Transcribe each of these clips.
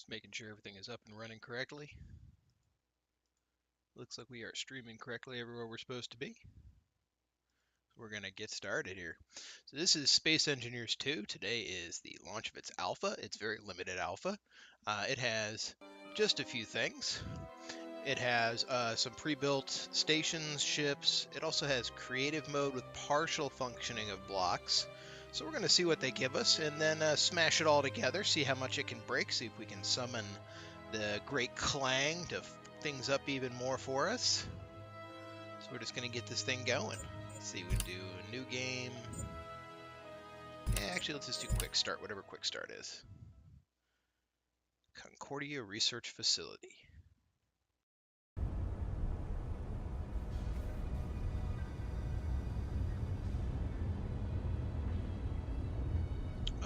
Just making sure everything is up and running correctly. Looks like we are streaming correctly everywhere we're supposed to be. We're going to get started here. So this is Space Engineers 2. Today is the launch of its alpha. It's very limited alpha. It has just a few things. It has some pre-built stations, ships. It also has creative mode with partial functioning of blocks. So we're going to see what they give us and then smash it all together, see how much it can break, see if we can summon the Great Clang to things up even more for us. So we're just going to get this thing going. Let's see, we can do a new game. Yeah, actually, let's just do quick start, whatever quick start is. Concordia Research Facility.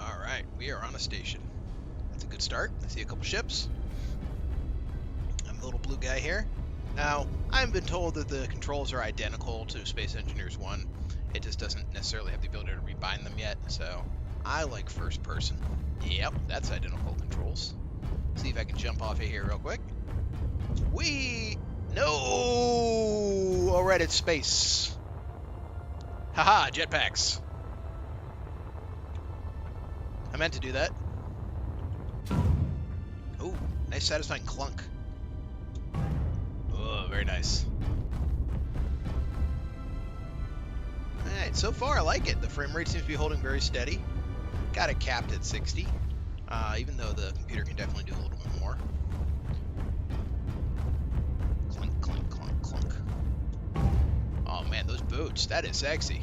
Alright, we are on a station. That's a good start. I see a couple ships. I'm the little blue guy here. Now, I've been told that the controls are identical to Space Engineers 1. It just doesn't necessarily have the ability to rebind them yet, so I like first person. Yep, that's identical controls. See if I can jump off of here real quick. Whee! No! Alright, it's space. Haha, jetpacks. I meant to do that. Ooh, nice satisfying clunk. Oh, very nice. Alright, so far I like it. The frame rate seems to be holding very steady. Got it capped at 60, even though the computer can definitely do a little bit more. Clunk, clunk, clunk, clunk. Oh man, those boots, that is sexy.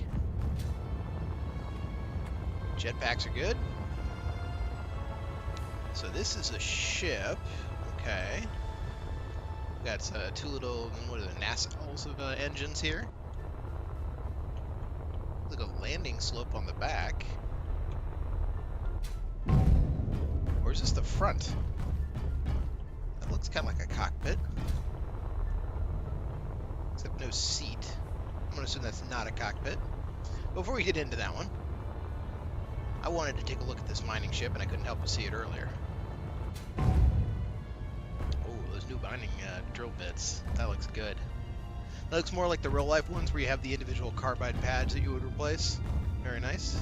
Jetpacks are good. So this is a ship. Okay. Got two little, what are the nacelles of engines here. Like a landing slope on the back. Or is this the front? That looks kind of like a cockpit. Except no seat. I'm going to assume that's not a cockpit. Before we get into that one, I wanted to take a look at this mining ship, and I couldn't help but see it earlier. Oh, those new mining drill bits. That looks good. That looks more like the real-life ones where you have the individual carbide pads that you would replace. Very nice.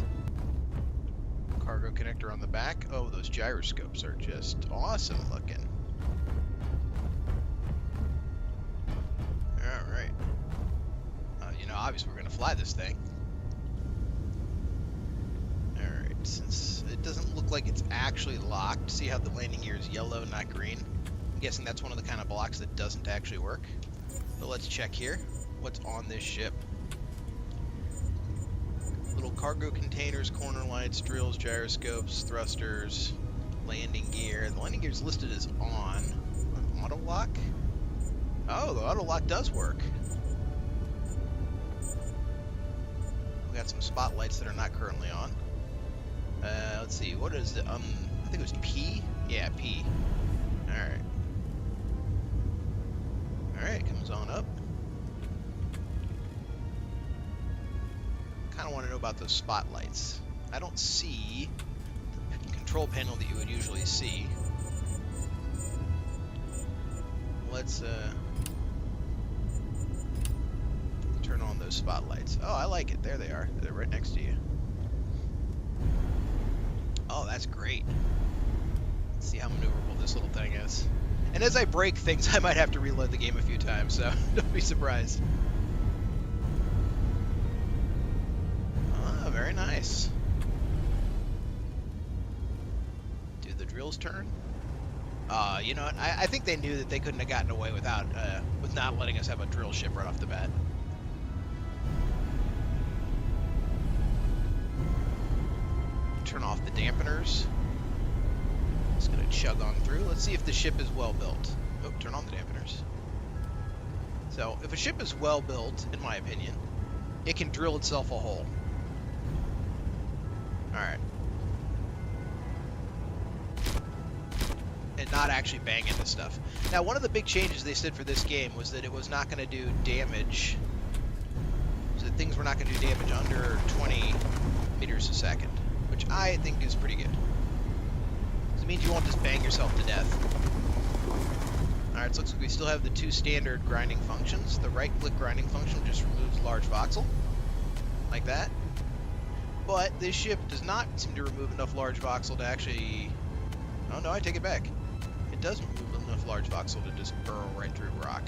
Cargo connector on the back. Oh, those gyroscopes are just awesome looking. Alright. You know, obviously we're going to fly this thing. Alright, since it doesn't look like it's actually locked, see how the landing gear is yellow, not green? I'm guessing that's one of the kind of blocks that doesn't actually work. But let's check here. What's on this ship? Little cargo containers, corner lights, drills, gyroscopes, thrusters, landing gear. The landing gear is listed as on. Auto lock? Oh, the auto lock does work. We got some spotlights that are not currently on. Let's see, what is the, I think it was P? Yeah, P. Alright. Alright, comes on up. Kind of want to know about those spotlights. I don't see the control panel that you would usually see. Let's turn on those spotlights. Oh, I like it. There they are. They're right next to you. Oh, that's great. Let's see how maneuverable this little thing is. And as I break things, I might have to reload the game a few times, so don't be surprised. Ah, very nice. Do the drills turn? You know what? I think they knew that they couldn't have gotten away without with not letting us have a drill ship right off the bat. Turn off the dampeners. Just gonna chug on through. Let's see if the ship is well built. Oh, turn on the dampeners. So, if a ship is well built, in my opinion, it can drill itself a hole. Alright. And not actually bang into stuff. Now, one of the big changes they said for this game was that it was not going to do damage. So that things were not going to do damage under 20 meters a second, which I think is pretty good. It means you won't just bang yourself to death. Alright, so it looks like we still have the two standard grinding functions. The right-click grinding function just removes large voxel, like that. But this ship does not seem to remove enough large voxel to actually... Oh no, I take it back. It does remove enough large voxel to just burrow right through rock.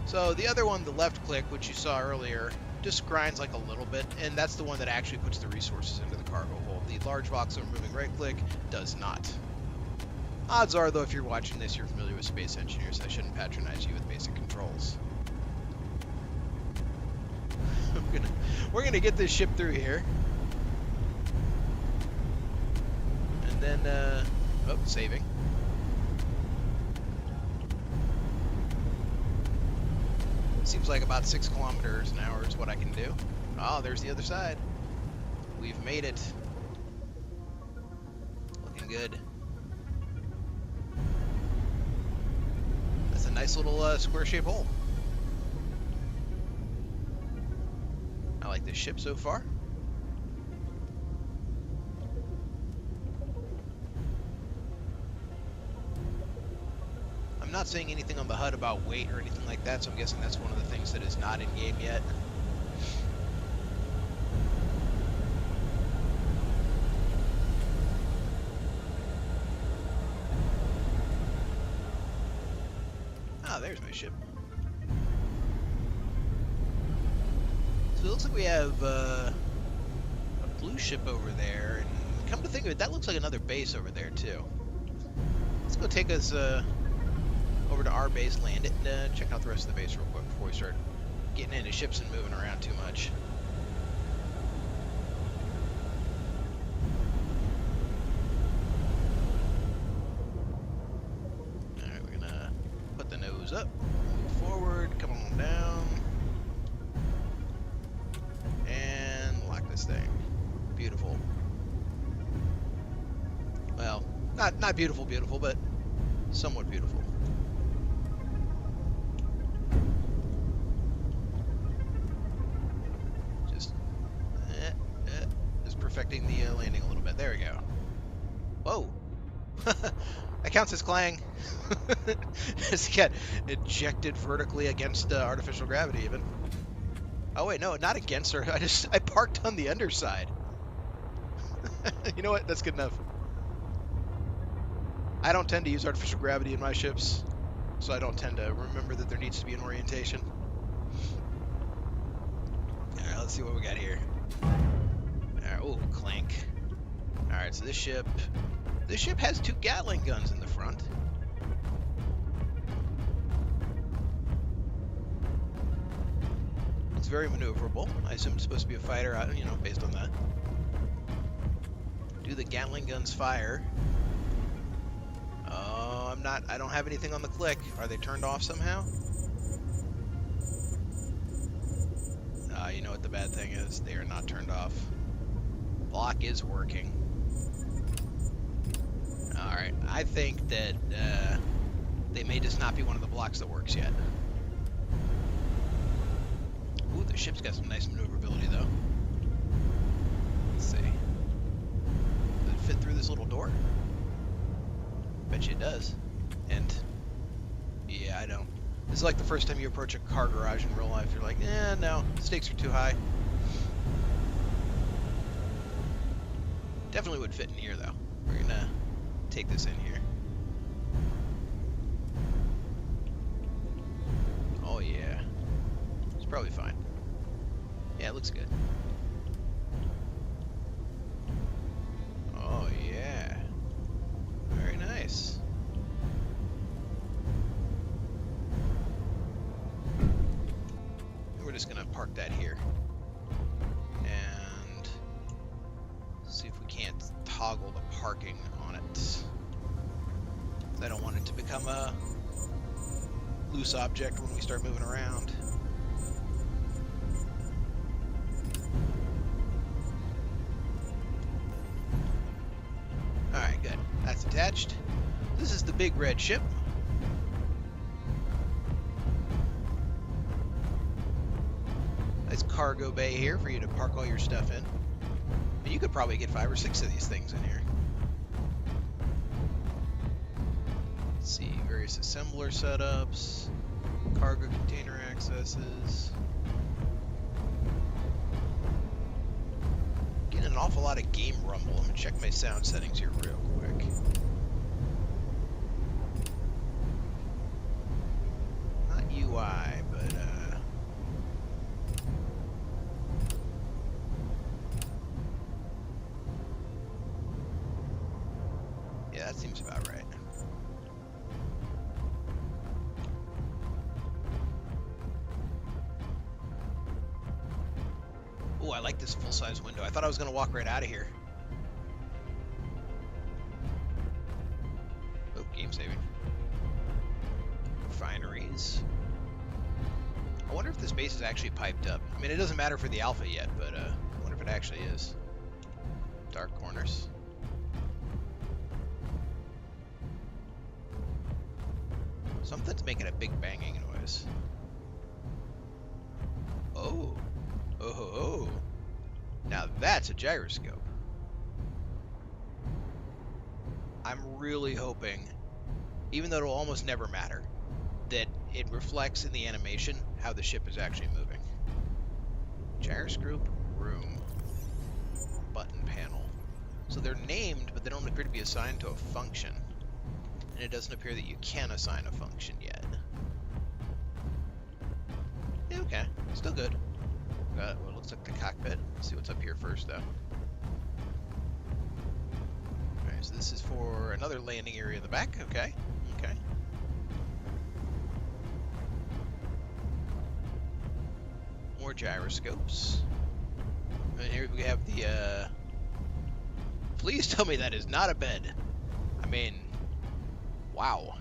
So the other one, the left click, which you saw earlier, just grinds like a little bit, and that's the one that actually puts the resources into the cargo hold. The large voxel removing right click does not. Odds are, though, if you're watching this, you're familiar with Space Engineers. I shouldn't patronize you with basic controls. We're gonna get this ship through here. And then, oh, saving. Seems like about 6 kilometers an hour is what I can do. Oh, there's the other side. We've made it. Looking good. That's a nice little square-shaped hole. I like this ship so far. I'm not saying anything on the HUD about weight or anything like that, so I'm guessing that's one of the things that is not in game yet. Ah, there's my ship. So it looks like we have a blue ship over there, and come to think of it, that looks like another base over there too. Let's go take us over to our base, land it, and check out the rest of the base real quick before we start getting into ships and moving around too much. Alright, we're gonna put the nose up, move forward, come on down, and lock this thing. Beautiful. Well, not beautiful, but somewhat beautiful. Just perfecting the landing a little bit. There we go. Whoa. That counts as clang. Just get ejected vertically against artificial gravity even. Oh wait, no, not against her. I parked on the underside. You know what? That's good enough. I don't tend to use artificial gravity in my ships, so I don't tend to remember that there needs to be an orientation. Alright, let's see what we got here. Alright, oh, clank. Alright, so this ship has 2 Gatling guns in the front. It's very maneuverable. I assume it's supposed to be a fighter, you know, based on that. Do the Gatling guns fire? Oh, I don't have anything on the click. Are they turned off somehow? You know what the bad thing is? They are not turned off. Block is working. Alright, I think that they may just not be one of the blocks that works yet. Ooh, the ship's got some nice maneuverability though. Let's see. Does it fit through this little door? Bet you it does. And yeah, I don't. This is like the first time you approach a car garage in real life. You're like, no, stakes are too high. Definitely would fit in here though. We're gonna take this in here. Oh yeah. It's probably fine. Yeah, it looks good. Oh yeah. Very nice. We're just gonna park that here. And see if we can't toggle the parking on it. I don't want it to become a loose object when we start moving around. Alright, good. That's attached. This is the big red ship. Nice cargo bay here for you to park all your stuff in. You could probably get 5 or 6 of these things in here. Let's see, various assembler setups, cargo container accesses. Getting an awful lot of game rumble. I'm gonna check my sound settings here real quick. Not UI, but yeah, that seems about right. Oh, I like this full-size window. I thought I was going to walk right out of here. Oh, game saving. Refineries. I wonder if this base is actually piped up. I mean, it doesn't matter for the alpha yet, but I wonder if it actually is. Dark corners. Something's making a big banging noise. Oh. Oh. Now that's a gyroscope. I'm really hoping, even though it'll almost never matter, that it reflects in the animation how the ship is actually moving. Gyroscope room. Button panel. So they're named, but they don't appear to be assigned to a function. And it doesn't appear that you can assign a function yet. Yeah, okay, still good. Got what looks like the cockpit. Let's see what's up here first, though. Alright, so this is for another landing area in the back. Okay. Okay. More gyroscopes. And here we have the, Please tell me that is not a bed. I mean, wow.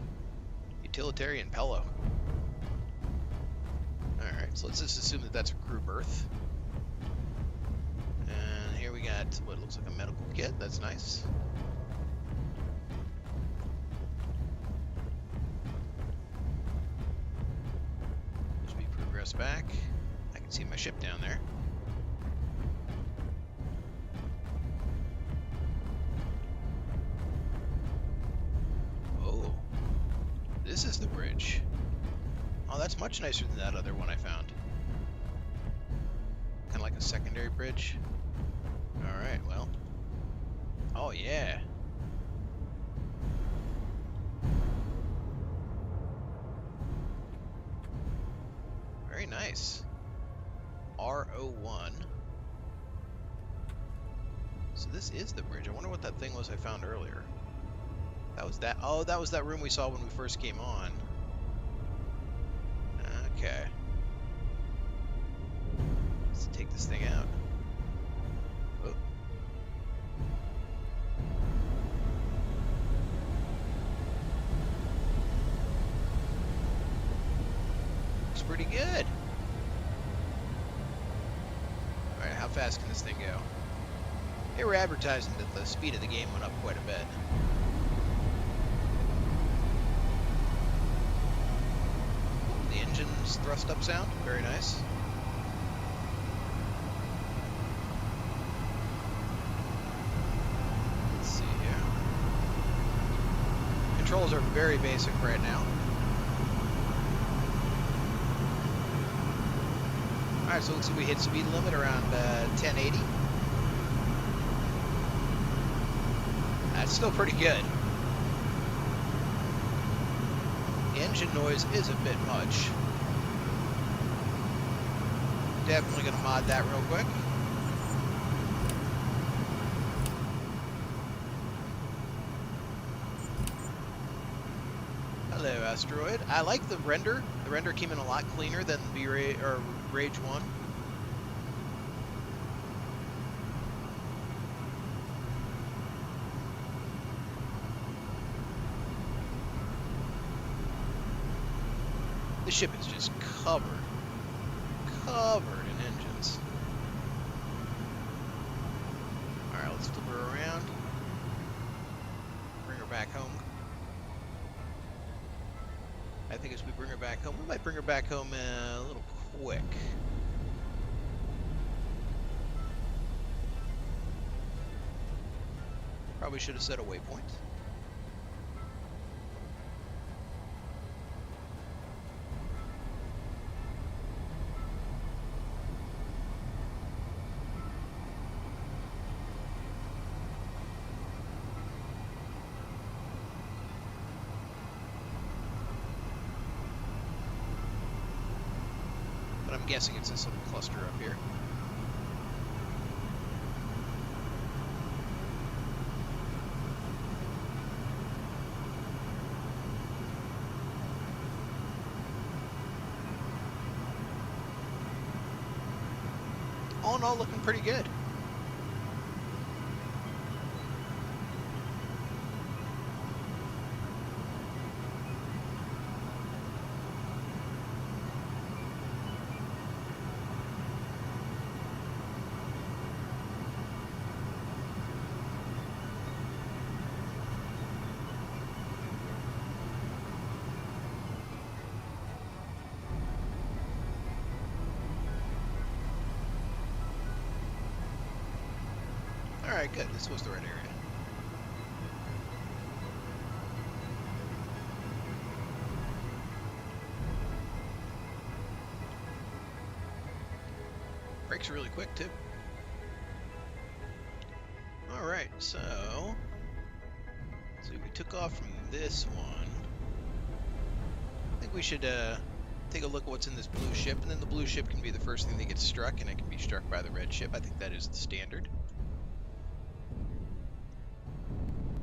Utilitarian pillow. Alright, so let's just assume that that's a crew berth. And here we got what looks like a medical kit. That's nice. As we progress back, I can see my ship down there. Oh, this is the bridge. Oh, that's much nicer than that other one I found. Kind of like a secondary bridge. Alright, well. Oh, yeah. Very nice. R01. So this is the bridge. I wonder what that thing was I found earlier. That was that. Oh, that was that room we saw when we first came on. Okay. Let's take this thing out. Oh. Looks pretty good. Alright, how fast can this thing go? They were advertising that the speed of the game went up quite a bit. Engine's thrust up sound, very nice. Let's see here. Controls are very basic right now. Alright, so it looks like we hit speed limit around 1080. That's still pretty good. Engine noise is a bit much. Definitely going to mod that real quick. Hello, asteroid. I like the render. The render came in a lot cleaner than Rage 1. The ship is just covered in engines. Alright, let's flip her around. Bring her back home. I think as we bring her back home, we might bring her back home a little quick. Probably should have set a waypoint. But I'm guessing it's this little cluster up here. All in all, looking pretty good. Alright, good. This was the right area. Brakes really quick, too. Alright, so we took off from this one. I think we should take a look at what's in this blue ship, and then the blue ship can be the first thing that gets struck, and it can be struck by the red ship. I think that is the standard.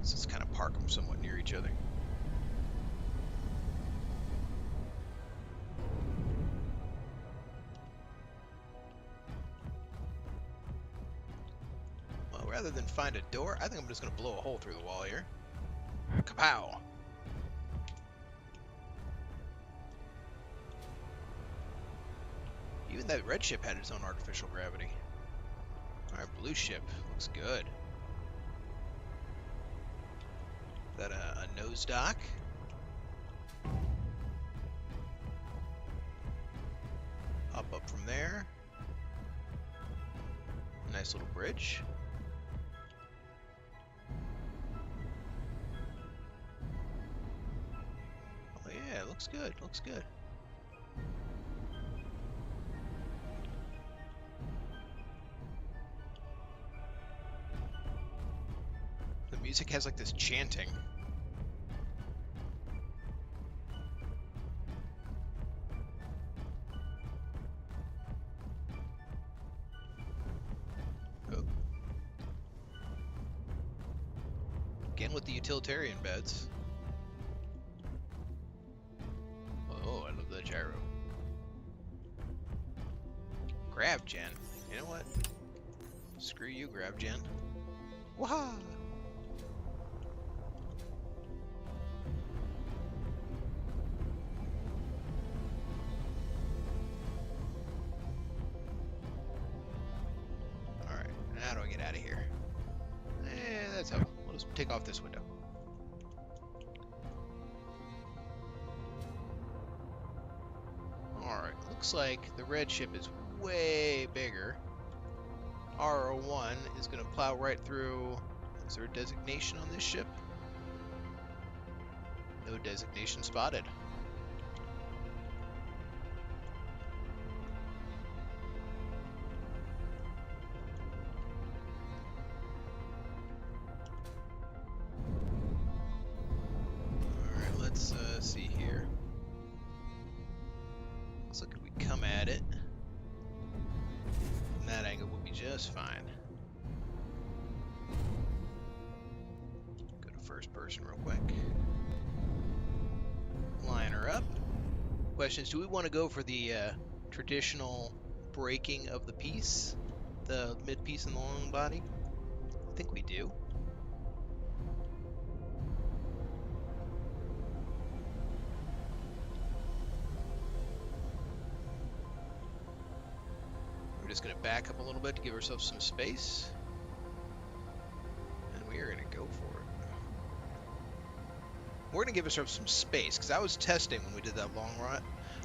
So let's kind of park them somewhat near each other. Well, rather than find a door, I think I'm just going to blow a hole through the wall here. Kapow! Even that red ship had its own artificial gravity. Alright, blue ship. Looks good. Is that a nose dock? Hop up from there. Nice little bridge. Oh yeah, looks good, looks good. The music has like this chanting. Oh. Again with the utilitarian beds. Oh, I love that gyro. Grav gen. You know what? Screw you, Grav gen. Waha! How do I get out of here? That's how. We'll just take off this window. Alright, looks like the red ship is way bigger. R01 is going to plow right through. Is there a designation on this ship? No designation spotted. Let's see here. Looks like if we come at it, from that angle will be just fine. Go to first person real quick. Line her up. Question is, do we want to go for the traditional breaking of the piece? The mid piece and the long body? I think we do. We're just going to back up a little bit to give ourselves some space. And we are going to go for it. We're going to give ourselves some space, because I was testing when we did that long run.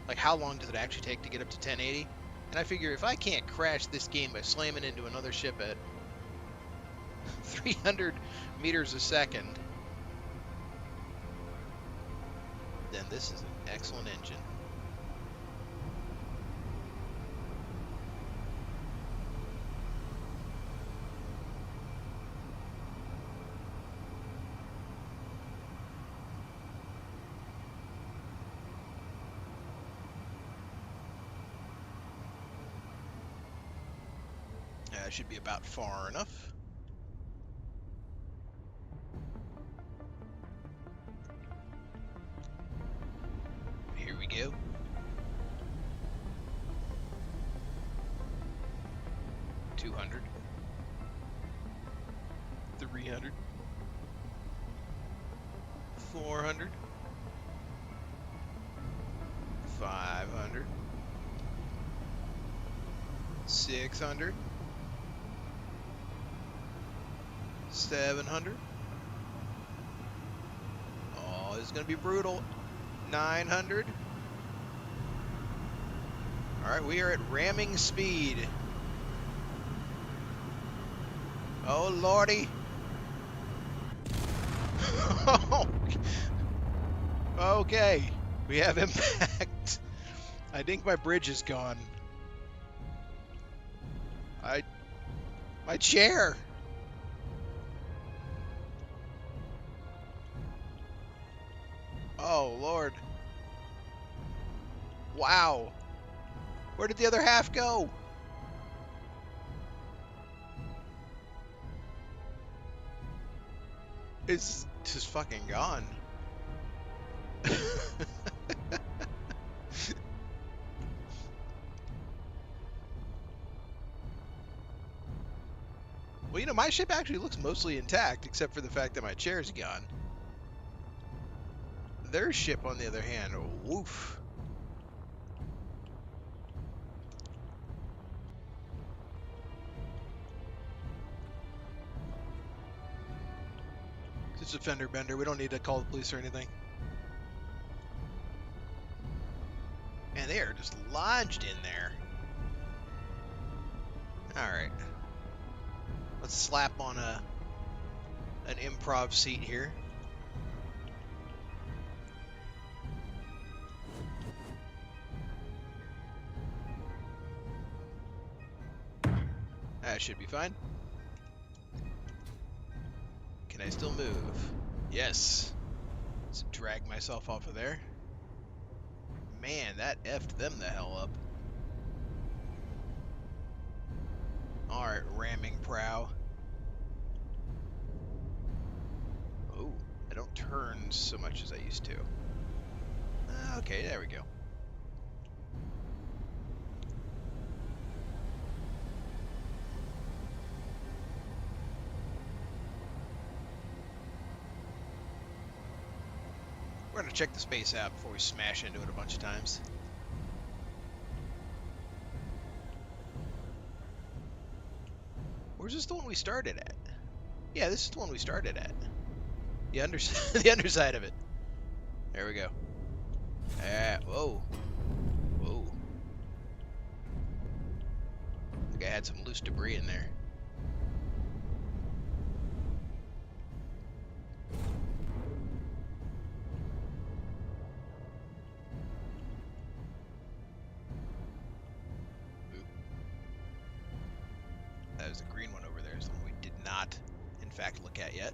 Like, how long does it actually take to get up to 1080? And I figure if I can't crash this game by slamming into another ship at 300 meters a second, then this is an excellent engine. Should be about far enough. Here we go. $200, $300, $400, $500, $600, $700. Oh, this is gonna be brutal. $900. All right, we are at ramming speed. Oh lordy. Okay, we have impact. I think my bridge is gone. My chair. Oh Lord. Wow. Where did the other half go? It's just fucking gone. Well, you know, my ship actually looks mostly intact, except for the fact that my chair's gone. Their ship, on the other hand, woof. It's a fender bender. We don't need to call the police or anything. Man, they are just lodged in there. Alright. Let's slap on an improv seat here. That should be fine. Can I still move? Yes. Let's drag myself off of there. Man, that effed them the hell up. Alright, ramming prow. Oh, I don't turn so much as I used to. Okay, there we go. We're going to check the space out before we smash into it a bunch of times. Where's this the one we started at? Yeah, this is the one we started at. The the underside of it. There we go. Whoa. Whoa. I think I had some loose debris in there. That was the green one over there, is the one we did not, in fact, look at yet.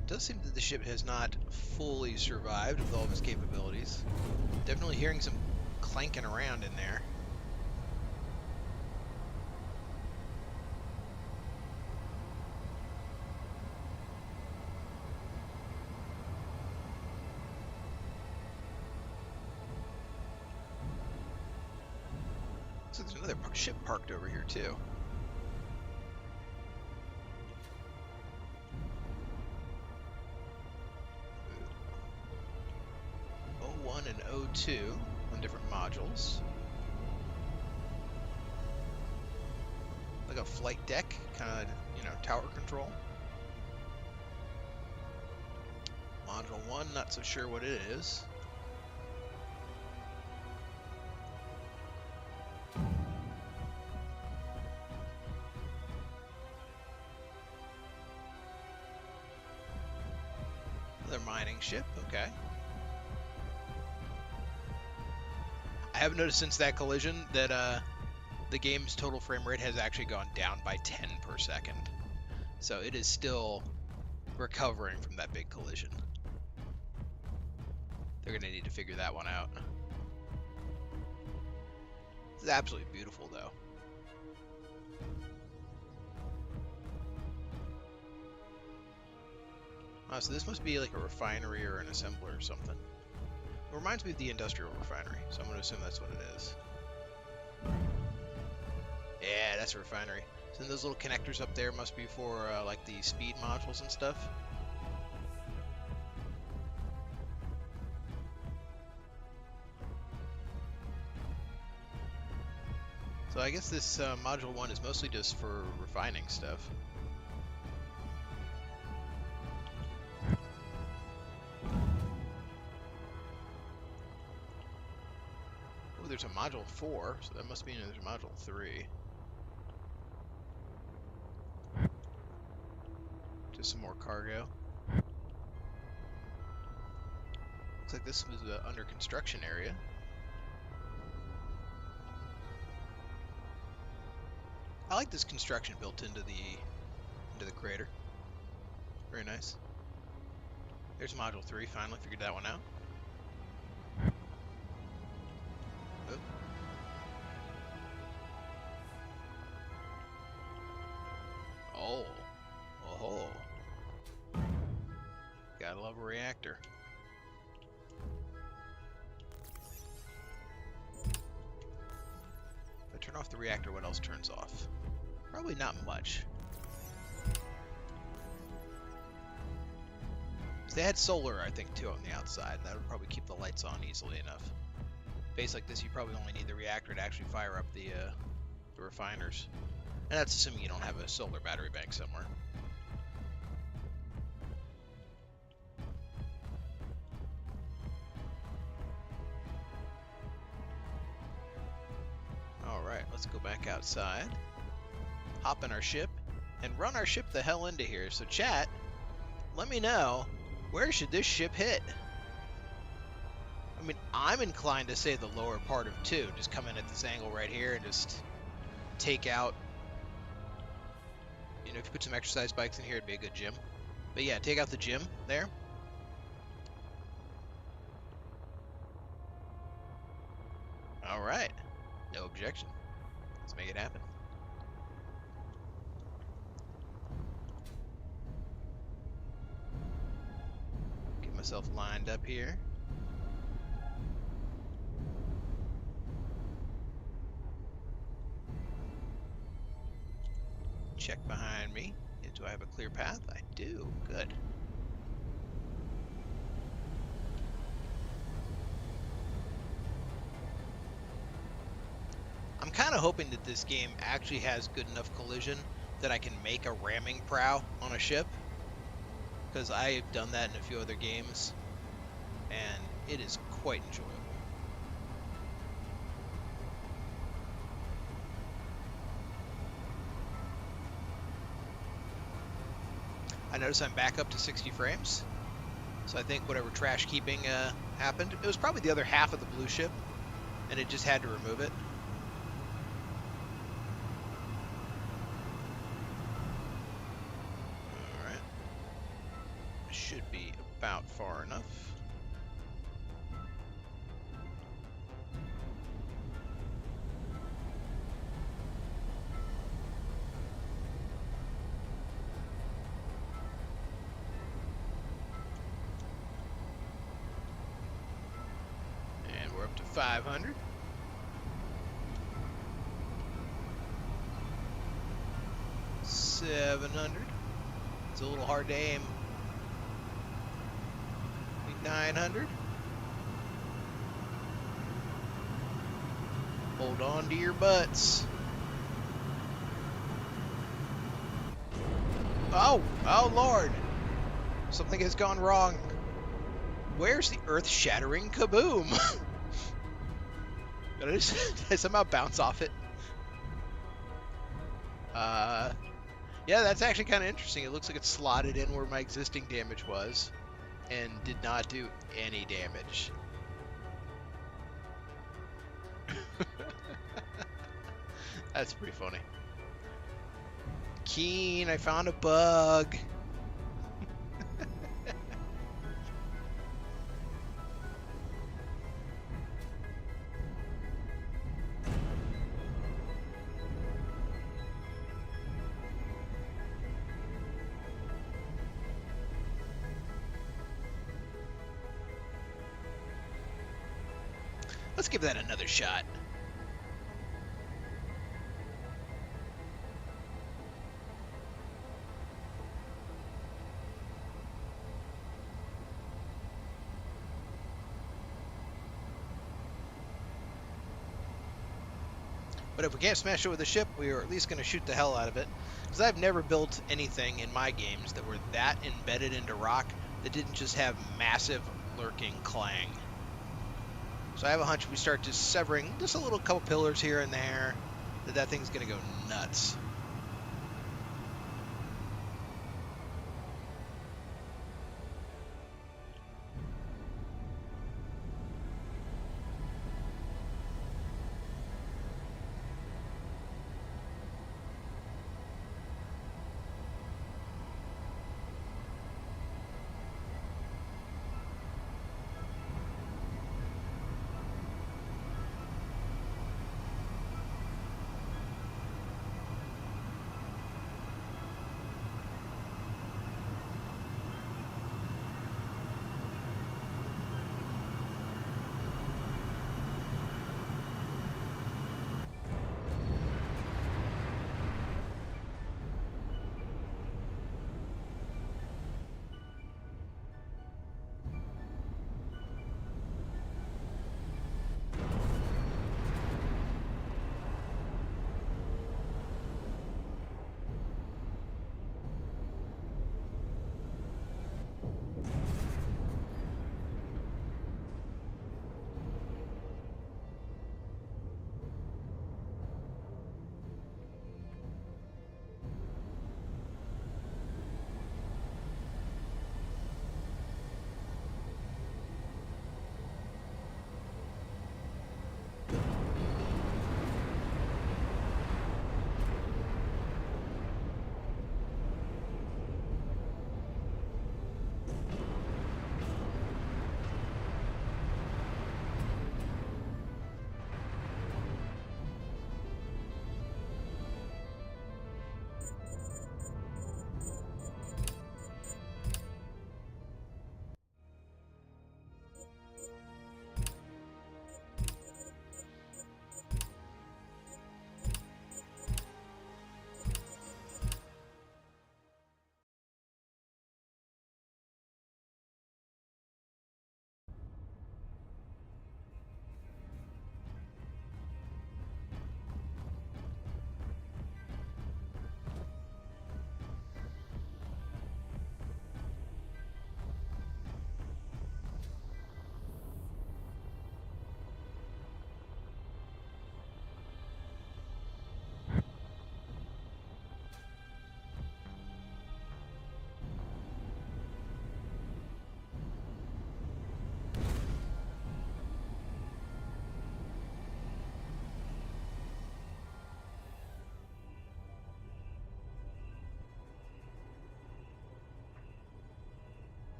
It does seem that the ship has not fully survived with all of its capabilities. Definitely hearing some clanking around in there. So there's another ship parked over here too. O1 and O2 on different modules. Like a flight deck, kind of, you know, tower control. Module 1, not so sure what it is. Another mining ship, okay. I have noticed since that collision that the game's total frame rate has actually gone down by 10 per second. So it is still recovering from that big collision. They're going to need to figure that one out. This is absolutely beautiful, though. Oh, so this must be like a refinery or an assembler or something. It reminds me of the industrial refinery, so I'm going to assume that's what it is. Yeah, that's a refinery. So then those little connectors up there must be for like the speed modules and stuff. So I guess this module 1 is mostly just for refining stuff. Oh, there's a module 4, so that must mean there's a module 3. Just some more cargo. Looks like this was the under construction area. I like this construction built into the crater. Very nice. There's module 3, finally figured that one out. Oh. Oh. Gotta love a reactor. If I turn off the reactor, what else turns off? Probably not much. So they had solar, I think, too, on the outside. That would probably keep the lights on easily enough. Base like this, you probably only need the reactor to actually fire up the refiners. And that's assuming you don't have a solar battery bank somewhere. Alright, let's go back outside. Hop in our ship, and run our ship the hell into here. So chat, let me know, where should this ship hit? I mean, I'm inclined to say the lower part of 2. Just come in at this angle right here and just take out... You know, if you put some exercise bikes in here, it'd be a good gym. But yeah, take out the gym there. Alright. No objection. Let's make it happen. Get myself lined up here. Check behind me. Do I have a clear path? I do. Good. I'm kind of hoping that this game actually has good enough collision that I can make a ramming prow on a ship, because I've done that in a few other games, and it is quite enjoyable. I notice I'm back up to 60 frames, so I think whatever trash keeping happened, it was probably the other half of the blue ship, and it just had to remove it. Alright. Should be about far enough. And we're up to 500. $700. It's a little hard to aim. 900. Hold on to your butts. Oh, oh Lord. Something has gone wrong. Where's the earth-shattering kaboom? Did I somehow bounce off it? Yeah, that's actually kind of interesting. It looks like it's slotted in where my existing damage was. and did not do any damage. That's pretty funny. Keen, I found a bug. Let's give that another shot. But if we can't smash it with a ship, we are at least going to shoot the hell out of it. Because I've never built anything in my games that were that embedded into rock that didn't just have massive lurking clang. So I have a hunch if we start just severing just a little couple pillars here and there, that thing's going to go nuts.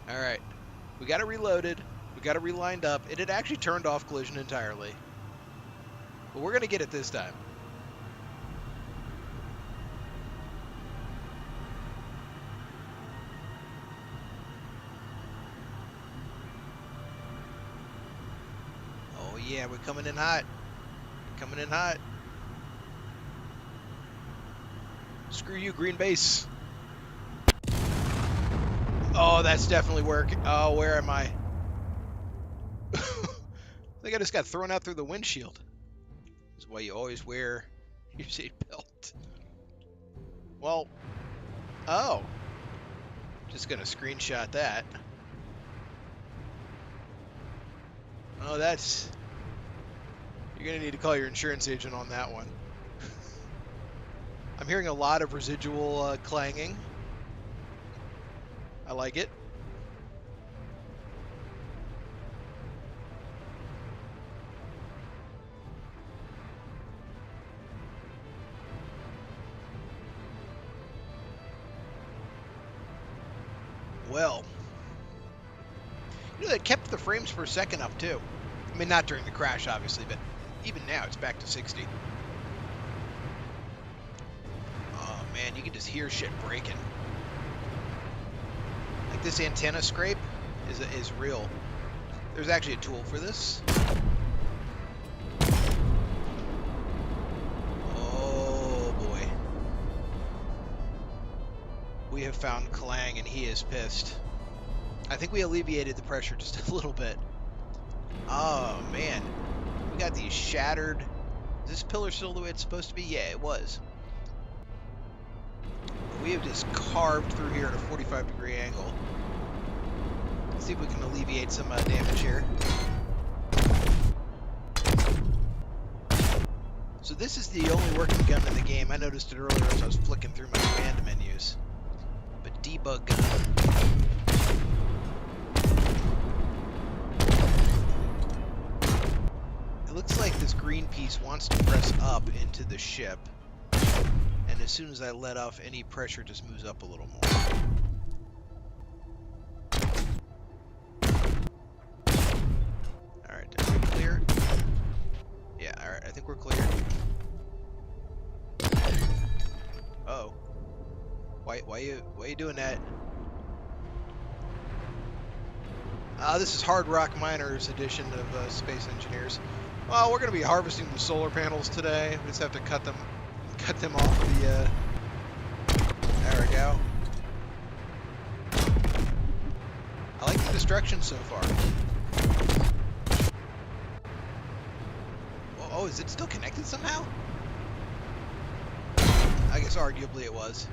All right. We got it reloaded. We got it relined up. It had actually turned off collision entirely. But we're going to get it this time. Oh, yeah, we're coming in hot. Coming in hot. Screw you, green base. Oh, that's definitely working. Oh, where am I? I think I just got thrown out through the windshield. This is why you always wear your seatbelt. Well, oh. Just gonna screenshot that. Oh, that's... You're gonna need to call your insurance agent on that one. I'm hearing a lot of residual clanging. I like it. Well, you know, that kept the frames per second up too. I mean, not during the crash, obviously, but even now it's back to 60. Oh man, you can just hear shit breaking. Like this antenna scrape is real. There's actually a tool for this. Oh boy. We have found Clang and he is pissed. I think we alleviated the pressure just a little bit. Oh man. We got these shattered... Is this pillar still the way it's supposed to be? Yeah, it was. We have just carved through here at a 45-degree angle. Let's see if we can alleviate some damage here. So this is the only working gun in the game. I noticed it earlier as I was flicking through my command menus. But debug gun. It looks like this green piece wants to press up into the ship. And as soon as I let off any pressure, just moves up a little more. Alright, are we clear? Yeah, alright, I think we're clear. Uh-oh. Why you doing that? This is Hard Rock Miners edition of Space Engineers. Well, we're going to be harvesting the solar panels today. We just have to cut them off the, there we go. I like the destruction so far. Oh, is it still connected somehow? I guess arguably it was.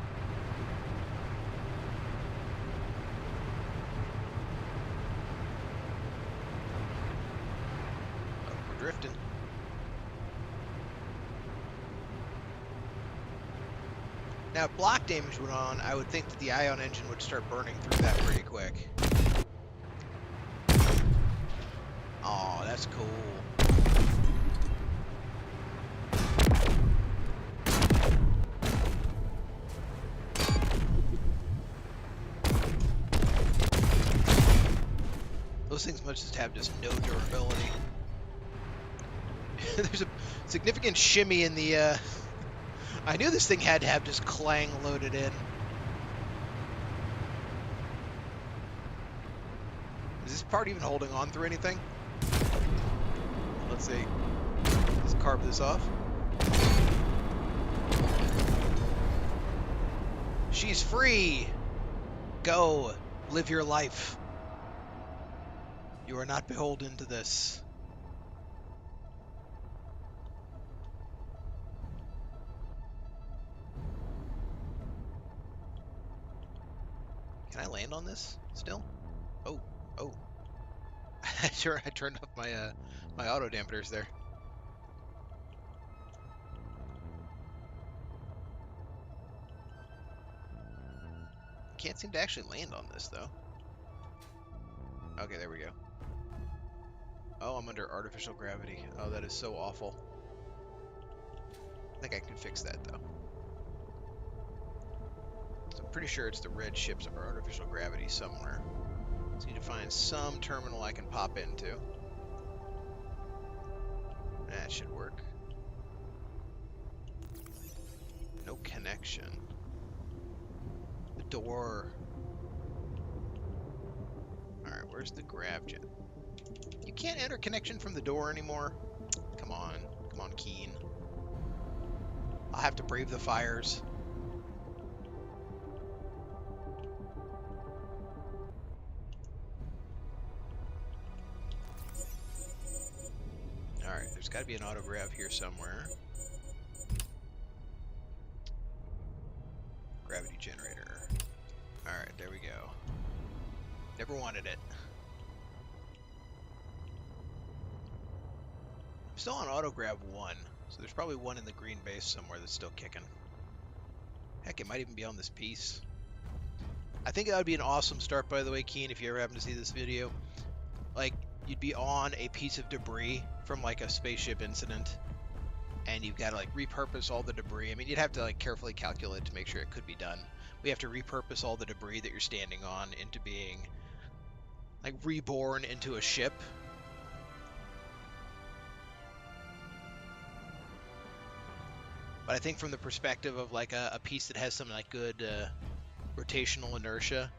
Oh, we're drifting. Now, if block damage went on, I would think that the ion engine would start burning through that pretty quick. Oh, that's cool. Those things must just have just no durability. There's a significant shimmy in the, I knew this thing had to have just Clang loaded in. Is this part even holding on through anything? Let's see. Let's carve this off. She's free! Go! Live your life. You are not beholden to this. Can I land on this still? Oh, oh. Sure, I turned off my my auto dampeners there. Can't seem to actually land on this though. Okay, there we go. Oh, I'm under artificial gravity. Oh, that is so awful. I think I can fix that though. So I'm pretty sure it's the red ships of artificial gravity somewhere. Just need to find some terminal I can pop into. That should work. No connection. The door. Alright, where's the grav jet? You can't enter connection from the door anymore? Come on. Come on, Keen. I'll have to brave the fires. Alright, there's got to be an autograv here somewhere. Gravity generator. Alright, there we go. Never wanted it. I'm still on autograv 1, so there's probably one in the green base somewhere that's still kicking. Heck, it might even be on this piece. I think that would be an awesome start, by the way, Keen, if you ever happen to see this video. Like, you'd be on a piece of debris from like a spaceship incident, and you've got to like repurpose all the debris. I mean, you'd have to like carefully calculate to make sure it could be done. We have to repurpose all the debris that you're standing on into being like reborn into a ship. But I think from the perspective of like a piece that has some like good rotational inertia,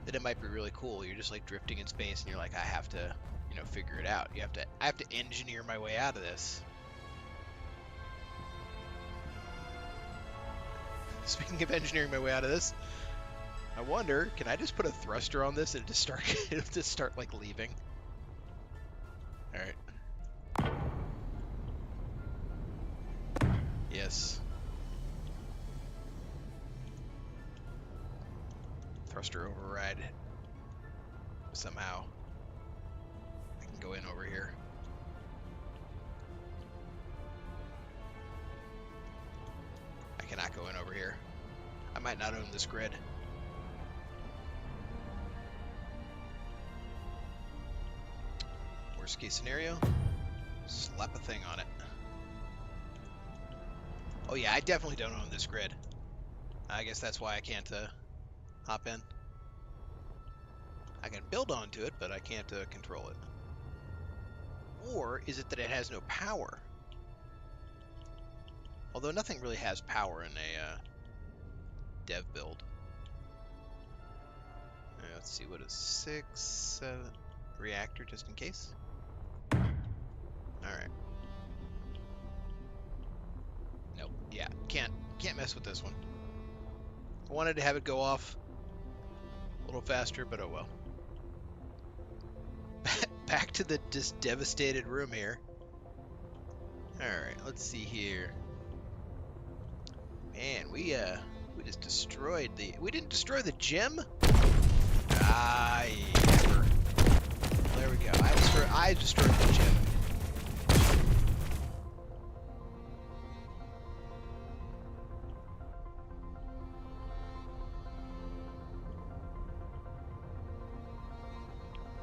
that it might be really cool. You're just like drifting in space, and you're like, I have to, you know, figure it out. I have to engineer my way out of this. Speaking of engineering my way out of this, I wonder, can I just put a thruster on this and just start like leaving? All right. Yes. Thruster override. Somehow I can go in over here. I cannot go in over here. I might not own this grid. Worst case scenario, slap a thing on it. Oh yeah, I definitely don't own this grid. I guess that's why I can't hop in. I can build onto it, but I can't control it. Or is it that it has no power? Although nothing really has power in a dev build. Let's see, what is 6 reactor just in case? Alright. Nope, yeah, can't mess with this one. I wanted to have it go off a little faster, but oh well. Back to the just devastated room here. Alright, let's see here. Man, we just destroyed the... We didn't destroy the gym? Ah, yeah. There we go. I destroyed the gym.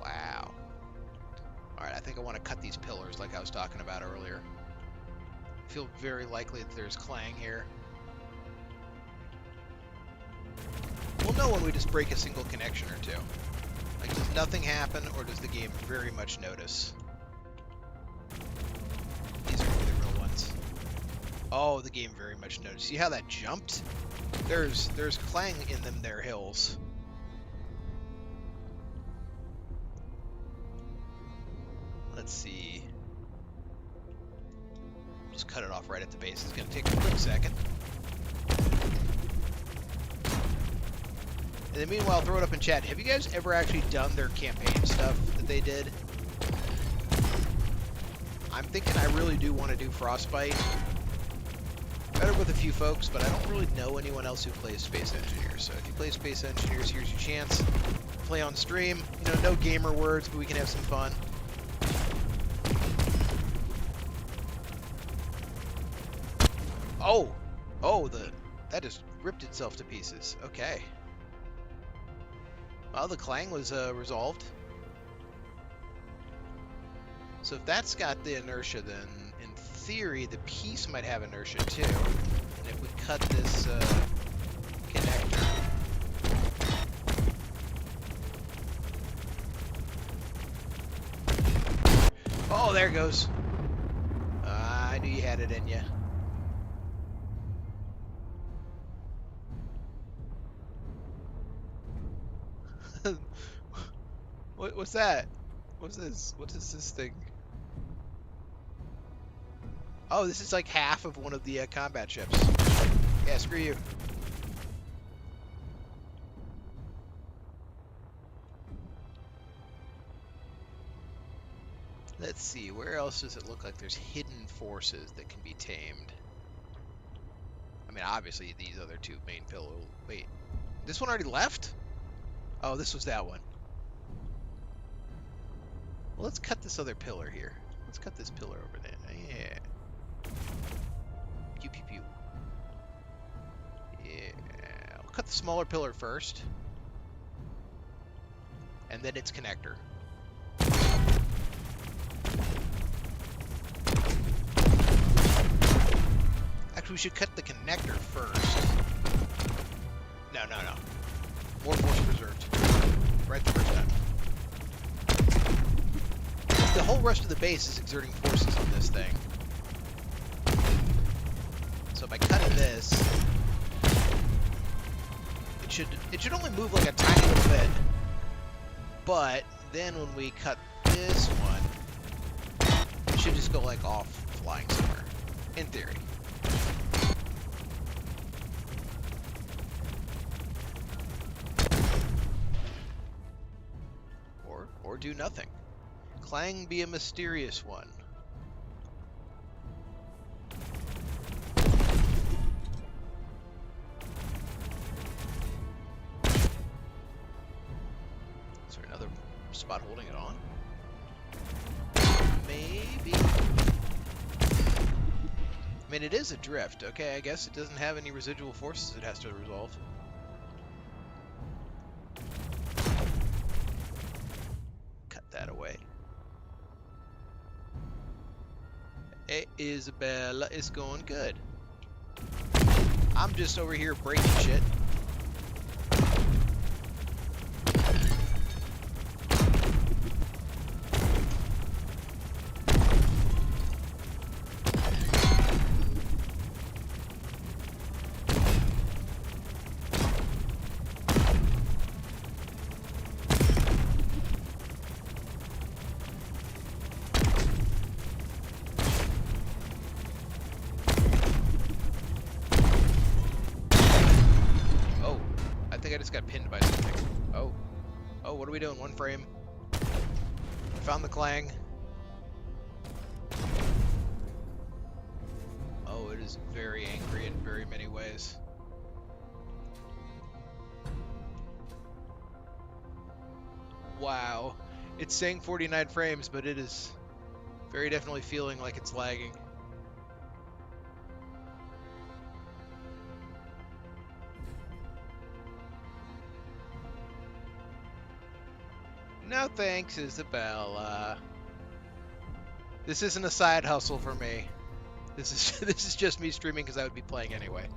Wow. Alright, I think I want to cut these pillars like I was talking about earlier. I feel very likely that there's clang here. We'll know when we just break a single connection or two. Like, does nothing happen, or does the game very much notice? These are the real ones. Oh, the game very much noticed. See how that jumped? There's clang in them there hills. Let's see. Just cut it off right at the base. It's gonna take a quick second. And then meanwhile, throw it up in chat. Have you guys ever actually done their campaign stuff that they did? I'm thinking I really do want to do Frostbite. Better with a few folks, but I don't really know anyone else who plays Space Engineers. So if you play Space Engineers, here's your chance. Play on stream. You know, no gamer words, but we can have some fun. Oh! Oh, that just ripped itself to pieces. Okay. Well, the clang was resolved. So if that's got the inertia, then in theory the piece might have inertia too. And if we cut this connector, Oh, there it goes. I knew you had it in you. What's that? What's this? What is this thing? Oh, this is like half of one of the combat ships. Yeah, screw you. Let's see, where else does it look like there's hidden forces that can be tamed? I mean, obviously these other two main pillars. Wait, this one already left? Oh, this was that one. Well, let's cut this other pillar here. Let's cut this pillar over there. Yeah. Pew, pew, pew. Yeah. We'll cut the smaller pillar first. And then its connector. Actually, we should cut the connector first. No. More force preserved. Right the first time. The whole rest of the base is exerting forces on this thing. So by cutting this, it should only move like a tiny little bit. But then when we cut this one, it should just go like off flying somewhere. In theory. Or do nothing. Clang be a mysterious one. Is there another spot holding it on? Maybe? I mean, it is adrift. Okay, I guess it doesn't have any residual forces it has to resolve. Cut that away. Hey, Isabella, it's going good. I'm just over here breaking shit. I just got pinned by something. Oh, what are we doing? One frame. I found the clang. Oh, it is very angry in very many ways. Wow. It's saying 49 frames, but it is very definitely feeling like it's lagging. No thanks, Isabella. This isn't a side hustle for me. This is just me streaming because I would be playing anyway.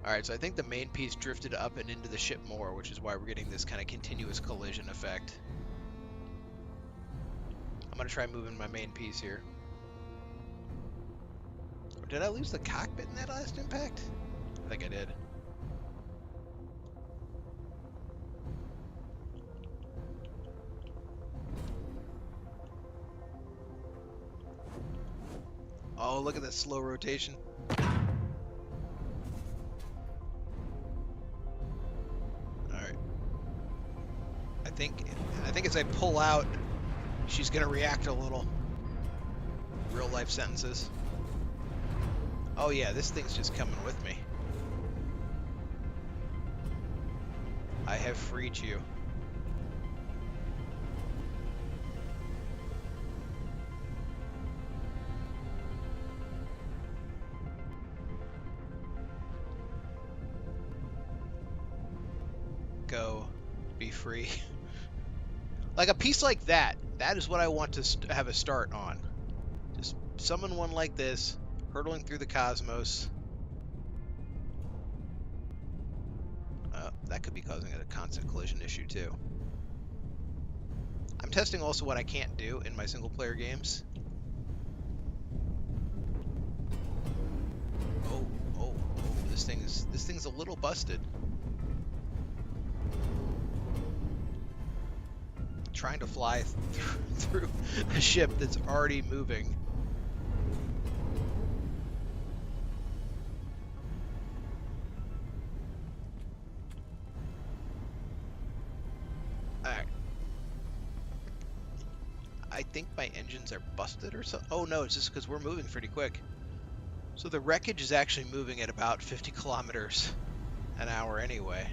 Alright, so I think the main piece drifted up and into the ship more, which is why we're getting this kind of continuous collision effect. I'm going to try moving my main piece here. Or did I lose the cockpit in that last impact? I think I did. Oh, look at that slow rotation. Alright. I think as I pull out, she's gonna react a little. Real life sentences. Oh yeah, this thing's just coming with me. I have freed you. Go. Be free. Like a piece like that. That is what I want to have a start on. Just summon one like this, hurtling through the cosmos. That could be causing a constant collision issue too. I'm testing also what I can't do in my single player games. Oh, oh, oh, this thing's a little busted. Trying to fly through a ship that's already moving. Alright. I think my engines are busted or so. Oh no, it's just because we're moving pretty quick. So the wreckage is actually moving at about 50 kilometers an hour anyway.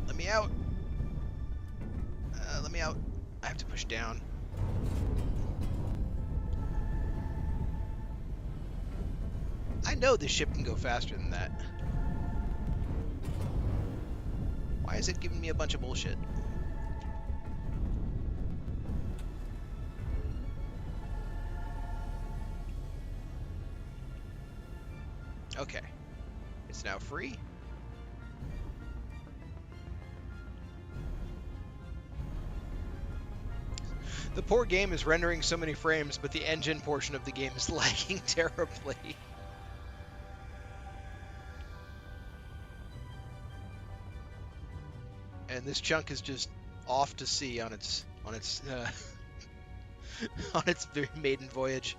Let me out. Let me out. I have to push down. I know this ship can go faster than that. Why is it giving me a bunch of bullshit? Okay. It's now free. The poor game is rendering so many frames, but the engine portion of the game is lagging terribly. And this chunk is just off to sea on its on its maiden voyage.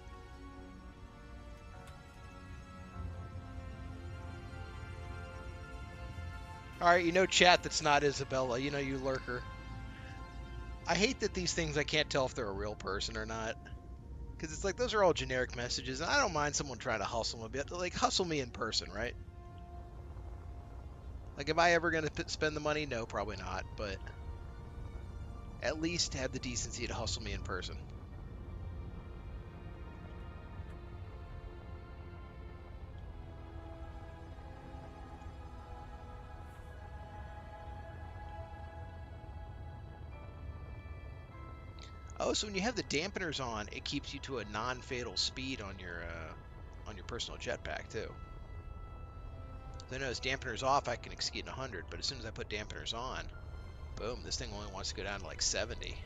Alright, you know chat that's not Isabella, you know you lurker. I hate that these things I can't tell if they're a real person or not. Because it's like, those are all generic messages, and I don't mind someone trying to hustle them a bit. Like, hustle me in person, right? Like, am I ever going to spend the money? No, probably not, but at least have the decency to hustle me in person. Oh, so when you have the dampeners on, it keeps you to a non-fatal speed on your personal jetpack too. I notice dampeners off, I can exceed 100, but as soon as I put dampeners on, boom, this thing only wants to go down to like 70.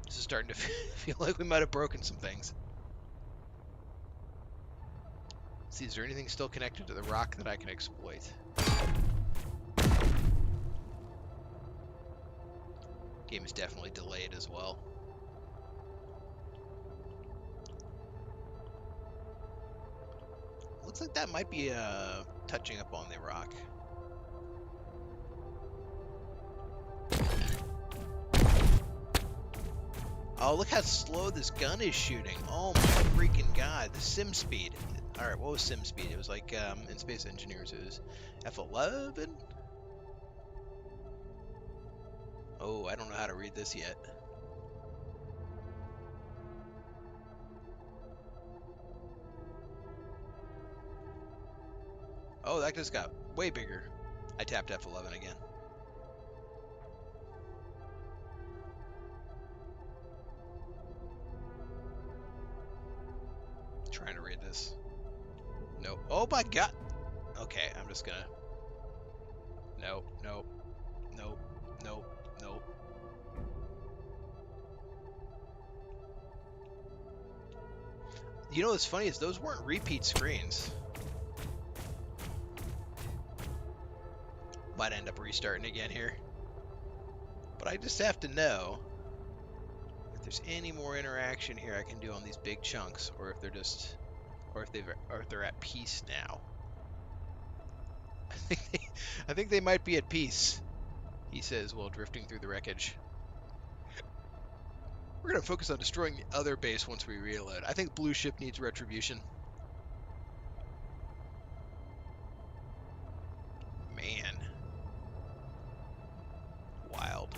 This is starting to feel like we might have broken some things. See, is there anything still connected to the rock that I can exploit? Game is definitely delayed as well. Looks like that might be touching up on the rock. Oh, look how slow this gun is shooting. Oh my freaking god. The sim speed. Alright, what was sim speed? It was like, in Space Engineers, it was F11? Oh, I don't know how to read this yet. Oh, that just got way bigger. I tapped F11 again. Trying to read this. Nope. Oh my god! Okay, I'm just gonna... Nope, nope, nope, nope, nope. You know what's funny is those weren't repeat screens. Might end up restarting again here. But I just have to know if there's any more interaction here I can do on these big chunks, or if they're just, or if they're at peace now. I think they might be at peace, he says while drifting through the wreckage. We're gonna focus on destroying the other base once we reload. I think blue ship needs retribution. Man. Wild.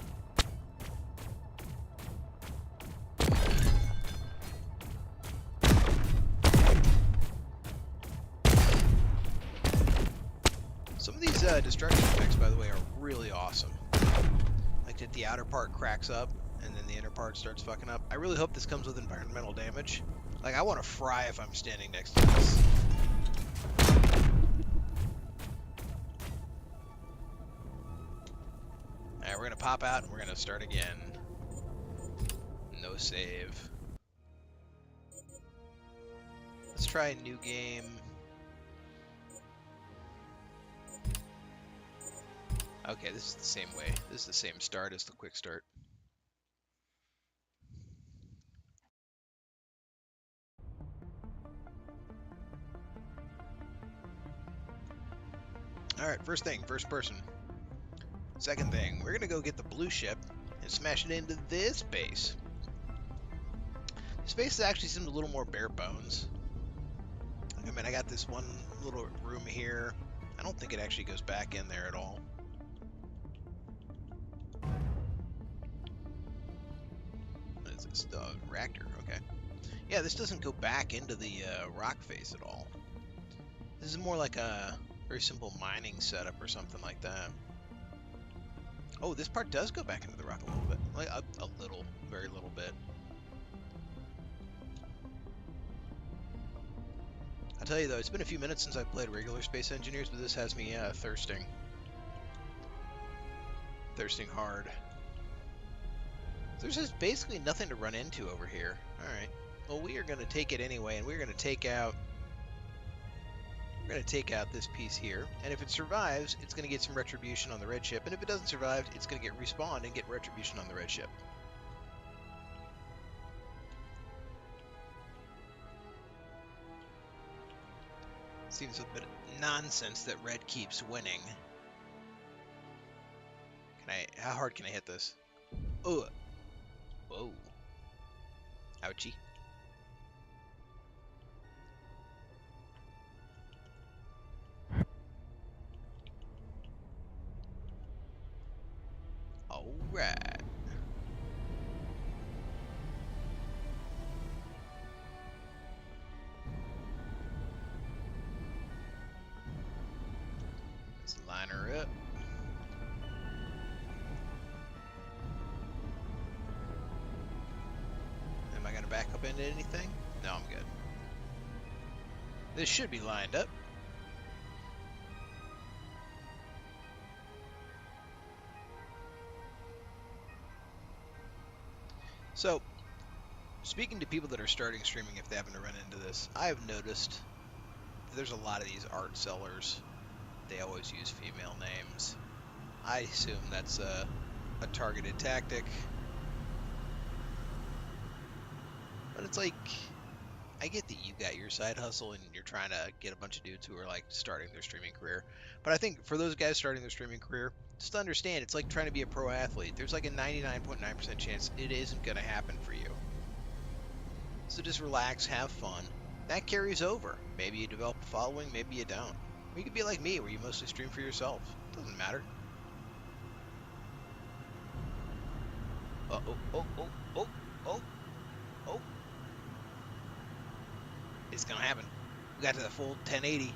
Some of these destruction effects, by the way, are really awesome. Like that the outer part cracks up and then the inner part starts fucking up. I really hope this comes with environmental damage. Like, I want to fry if I'm standing next to this. Alright, we're gonna pop out and we're gonna start again. No save. Let's try a new game. Okay, this is the same way. This is the same start as the quick start. Alright, first thing, first person. Second thing, we're gonna go get the blue ship and smash it into this base. This base actually seems a little more bare bones. I mean, I got this one little room here. I don't think it actually goes back in there at all. What is this? Reactor, okay. Yeah, this doesn't go back into the rock face at all. This is more like a very simple mining setup or something like that. Oh, this part does go back into the rock a little bit. Like a little, very little bit. I'll tell you though, it's been a few minutes since I've played regular Space Engineers, but this has me thirsting. Thirsting hard. There's just basically nothing to run into over here. Alright. Well, we are going to take it anyway, and we're going to take out... We're going to take out this piece here, and if it survives, it's going to get some retribution on the red ship, and if it doesn't survive, it's going to get respawned and get retribution on the red ship. Seems a bit of nonsense that red keeps winning. How hard can I hit this? Oh! Whoa. Ouchie. Alright. Let's line her up. Am I going to back up into anything? No, I'm good. This should be lined up. So, speaking to people that are starting streaming if they happen to run into this, I have noticed that there's a lot of these art sellers. They always use female names. I assume that's a targeted tactic. But it's like, I get that you got your side hustle and you're trying to get a bunch of dudes who are like starting their streaming career. But I think for those guys starting their streaming career, just understand it's like trying to be a pro athlete. There's like a 99.9% chance it isn't going to happen for you. So just relax, have fun. That carries over. Maybe you develop a following, maybe you don't. Or you could be like me, where you mostly stream for yourself. Doesn't matter. Oh. It's gonna happen. We got to the full 1080.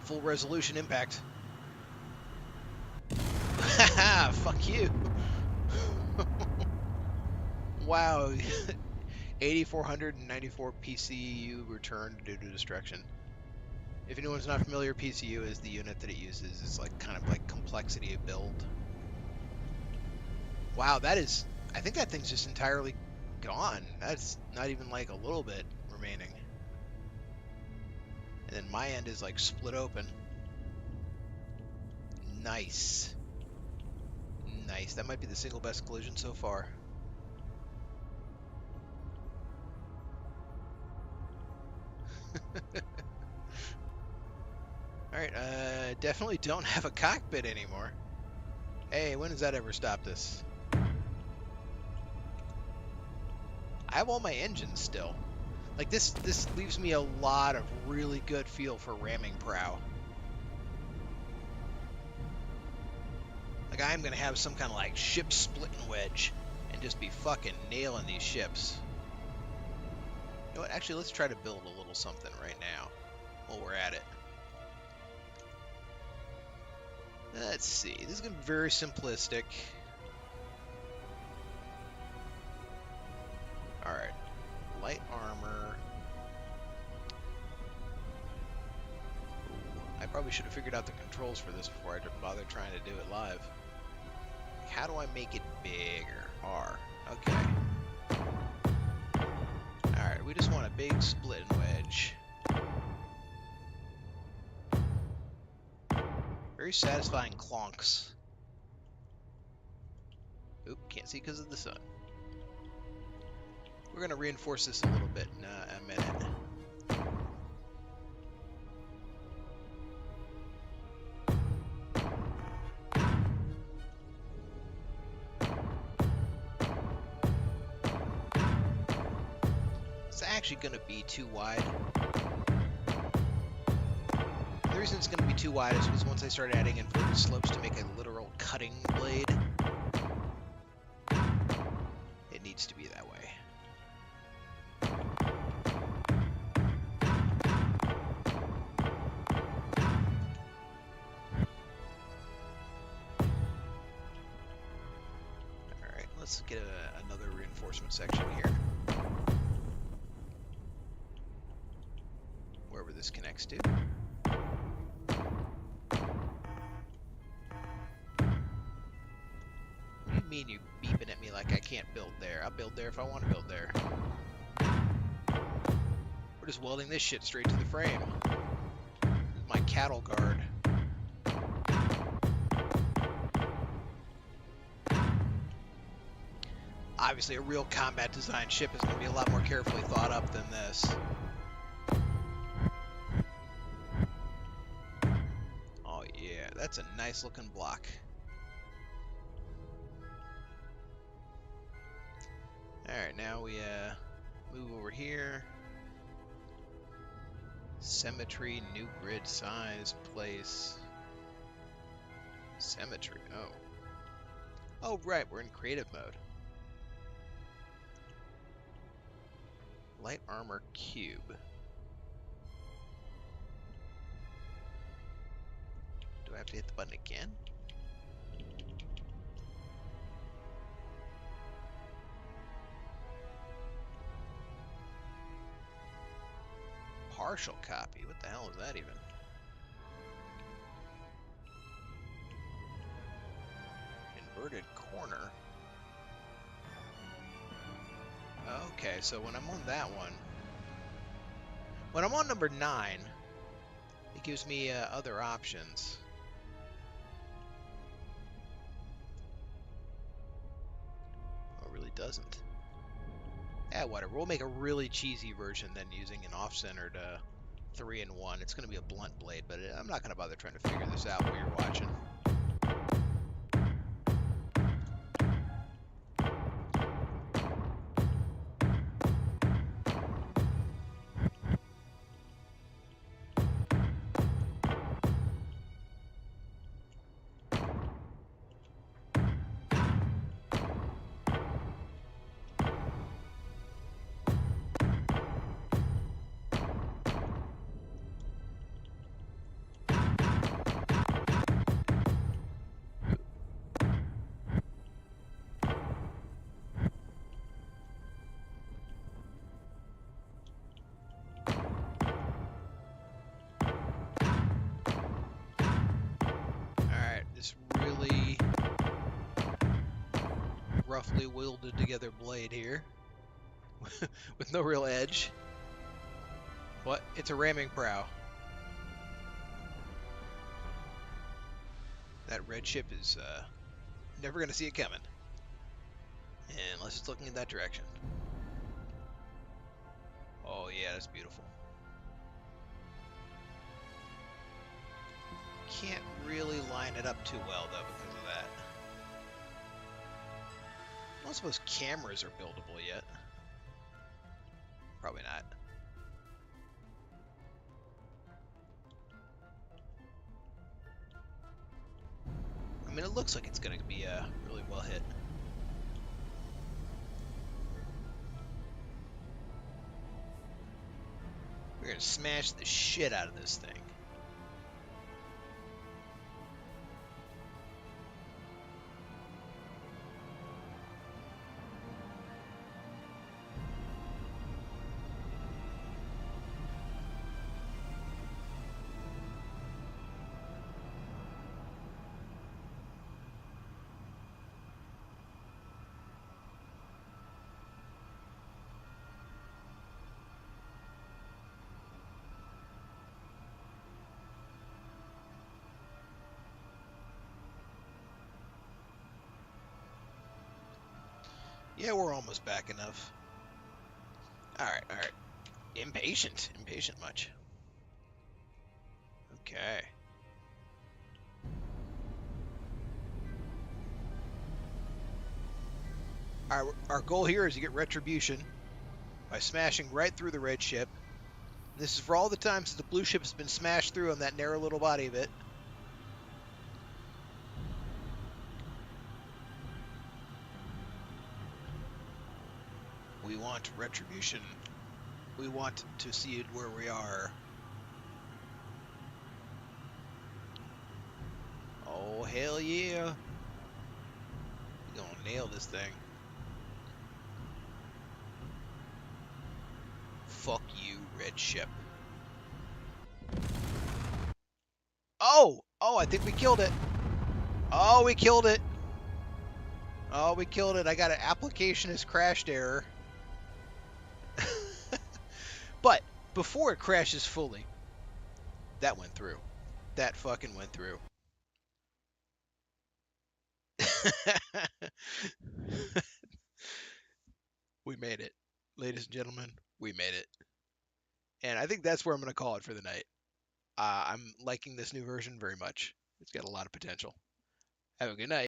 Full resolution impact. Haha, fuck you. Wow. 8,494 PCU returned due to destruction. If anyone's not familiar, PCU is the unit that it uses. It's like kind of like complexity of build. Wow, that is... I think that thing's just entirely gone. That's not even like a little bit remaining. And then my end is like split open. Nice. Nice. That might be the single best collision so far. Alright, definitely don't have a cockpit anymore. Hey, when has that ever stopped us? I have all my engines still. Like, this leaves me a lot of really good feel for ramming prow. Like, I'm gonna have some kind of, like, ship splitting wedge and just be fucking nailing these ships. You know what? Actually, let's try to build a little something right now while we're at it. Let's see. This is going to be very simplistic. Probably should have figured out the controls for this before I bothered trying to do it live. How do I make it bigger? R. Okay. Alright, we just want a big splitting wedge. Very satisfying clonks. Oop, can't see because of the sun. We're going to reinforce this a little bit in a minute. It's actually going to be too wide. The reason it's going to be too wide is because once I start adding inverted slopes to make a literal cutting blade, it needs to be that way. Alright, let's get another reinforcement section here. Wherever this connects to. What do you mean you beeping at me like I can't build there? I'll build there if I want to build there. We're just welding this shit straight to the frame. This is my cattle guard. Obviously, a real combat design ship is going to be a lot more carefully thought up than this. Oh yeah, that's a nice looking block. Alright, now we move over here. Symmetry, new grid size, place. Symmetry, oh. Oh right, we're in creative mode. Light armor cube. Do I have to hit the button again? Partial copy? What the hell is that even? Inverted corner. Okay, so when I'm on that one, when I'm on number 9, it gives me other options. Oh, it really doesn't. Yeah, whatever. We'll make a really cheesy version then using an off-centered 3-in-1. It's going to be a blunt blade, but I'm not going to bother trying to figure this out while you're watching. Really roughly welded together blade here with no real edge. What? It's a ramming prow. That red ship is never gonna see it coming unless it's looking in that direction. Oh yeah, that's beautiful. Can't really line it up too well though because of that. I don't suppose cameras are buildable yet. Probably not. I mean, it looks like it's going to be really well hit. We're going to smash the shit out of this thing. Yeah, we're almost back enough. Alright, alright. Impatient. Impatient much. Okay. Our goal here is to get retribution by smashing right through the red ship. This is for all the times that the blue ship has been smashed through on that narrow little body of it. We want retribution. We want to see it where we are. Oh, hell yeah. We're gonna nail this thing. Fuck you, red ship. Oh! Oh, I think we killed it. Oh, we killed it. Oh, we killed it. I got an applicationist crashed error. But before it crashes fully, that went through. That fucking went through. We made it. Ladies and gentlemen, we made it. And I think that's where I'm going to call it for the night. I'm liking this new version very much. It's got a lot of potential. Have a good night.